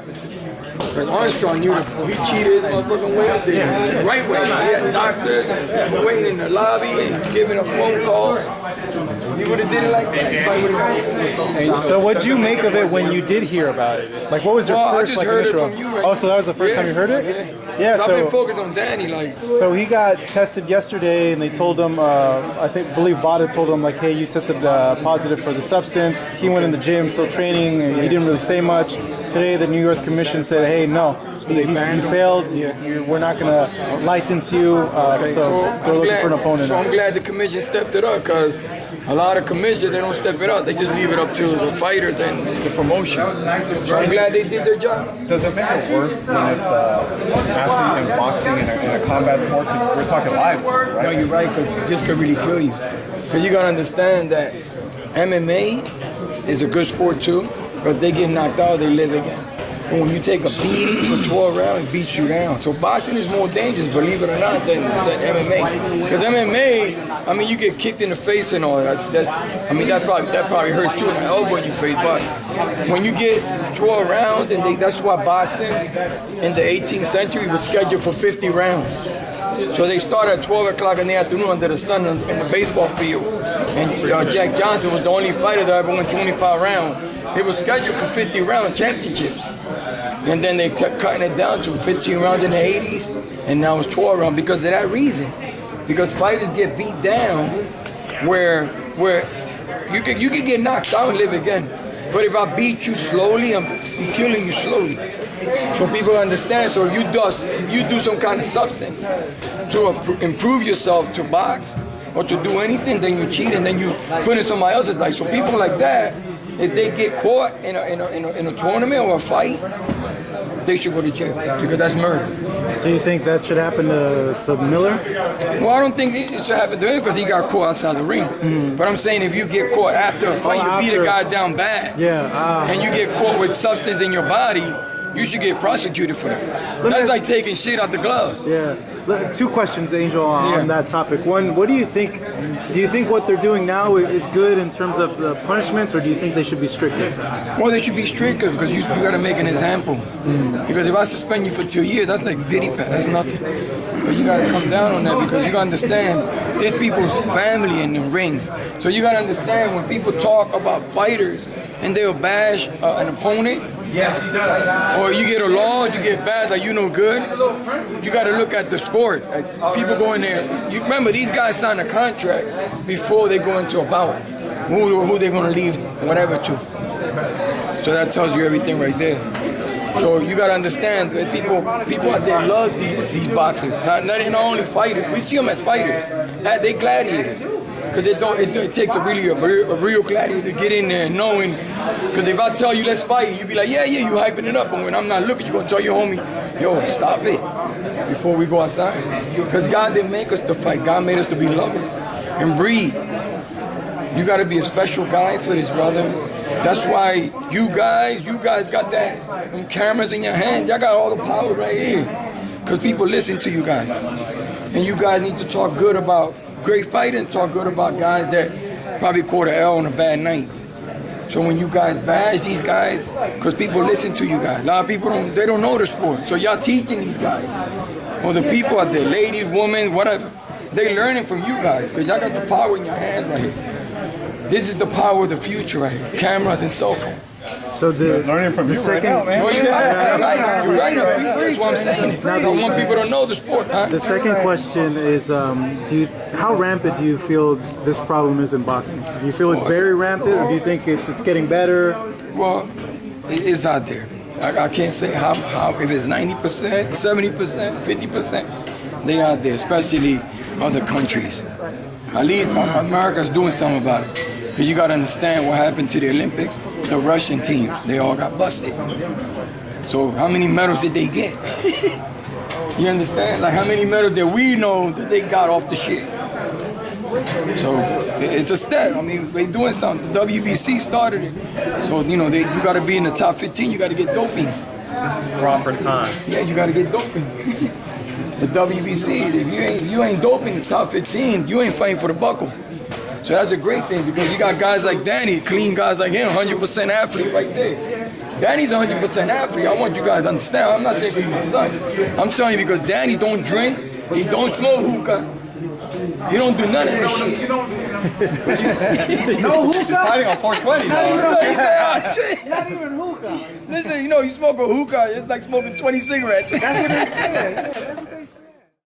happened to him. Because Armstrong knew that he cheated his motherfucking way up there. The right way. He had doctors and waiting in the lobby and giving up phone calls. He would have did it like that. And so what'd you make of it when you did hear about it? Like, what was your first, I just heard initial... it from you right Oh, so that was the first time you heard it? Yeah, so... I've been focused on Danny, like... So he got tested yesterday, and they told him, believe Vada told him, like, hey, you tested positive for the substance. He went in the gym, still training, and he didn't really say much. Today, the New York Commission said, hey, no. You failed. We're not going to license you. So they're looking for an opponent. So I'm glad the commission stepped it up, because a lot of commissions, they don't step it up. They just leave it up to the fighters and the promotion. So I'm glad they did their job. Does it make it worse when it's athlete and boxing in a combat sport? Because we're talking lives, right? No, you're right, because this could really kill you. Because you got to understand that MMA is a good sport too, but they get knocked out, they live again. And when you take a beating for 12 rounds, it beats you down. So boxing is more dangerous, believe it or not, than MMA. Because MMA, I mean, you get kicked in the face and all that. That probably hurts too, an elbow in your face. But when you get 12 rounds, and that's why boxing in the 18th century was scheduled for 50 rounds. So they start at 12 o'clock in the afternoon under the sun in the baseball field. And Jack Johnson was the only fighter that ever won 25 rounds. It was scheduled for 50 round championships. And then they kept cutting it down to 15 rounds in the 80s, and now it's 12 rounds because of that reason. Because fighters get beat down where you can get knocked out and live again. But if I beat you slowly, I'm killing you slowly. So people understand. So you do some kind of substance to improve yourself to box or to do anything, then you cheat and then you put in somebody else's life. So people like that, if they get caught in a tournament or a fight, they should go to jail because that's murder. So you think that should happen to Miller? Well, I don't think it should happen to him because he got caught outside the ring. But I'm saying if you get caught after a fight, you beat a guy down bad, and you get caught with substance in your body, you should get prosecuted for that. That's like taking shit out the gloves. Yeah. Two questions, Angel, on that topic. One, what do you think? Do you think what they're doing now is good in terms of the punishments, or do you think they should be stricter? Well, they should be stricter because you got to make an example. Because if I suspend you for 2 years, that's like Villainfy, that's nothing. But you got to come down on that because you got to understand there's people's family in the rings. So you got to understand when people talk about fighters and they'll bash an opponent, or you get a loss, you get bashed, like you no good. You got to look at the sport. Like people go in there. You remember these guys sign a contract before they go into a bout. Who they're going to leave whatever to. So that tells you everything right there. So you got to understand that people out there love these boxers. Not only fighters. We see them as fighters. They gladiators. Because it takes a real gladiator to get in there and knowing. Because if I tell you let's fight, you be like, yeah, you hyping it up. And when I'm not looking, you're going to tell your homie, yo, stop it before we go outside. Because God didn't make us to fight. God made us to be lovers and breed. You got to be a special guy for this, brother. That's why you guys got them cameras in your hand. Y'all got all the power right here. Because people listen to you guys. And you guys need to talk good about great fighting and talk good about guys that probably caught an L on a bad night. So when you guys bash these guys, because people listen to you guys. A lot of people don't know the sport. So y'all teaching these guys. Or the people out there, ladies, women, whatever. They learning from you guys because y'all got the power in your hands right here. This is the power of the future right here. Cameras and cell phone. So learning from you second, right now, man. Well, you're right. That's why I'm saying it. I want people to know the sport. Huh? The second question is, how rampant do you feel this problem is in boxing? Do you feel it's very rampant, or do you think it's getting better? Well, it's out there. I can't say how if it's 90%, 70%, 50%. They out there, especially other countries. At least America's doing something about it. Because you got to understand what happened to the Olympics. The Russian teams, they all got busted. So how many medals did they get? You understand? Like how many medals that we know that they got off the shit? So it's a step. I mean, they doing something. The WBC started it. So, you know, you got to be in the top 15. You got to get doping. Proper time. Yeah, you got to get doping. The WBC, if you ain't doping the top 15, you ain't fighting for the buckle. So that's a great thing because you got guys like Danny, clean guys like him, 100% athlete right there. Danny's 100% athlete. I want you guys to understand. I'm not saying because he's my son. I'm telling you because Danny don't drink, he don't smoke hookah. He don't do none of that shit. No hookah? Hiding on 420. Not even dog. He said, oh, shit. Not even hookah. Listen, you know, you smoke a hookah, it's like smoking 20 cigarettes. That's what they said. Yeah,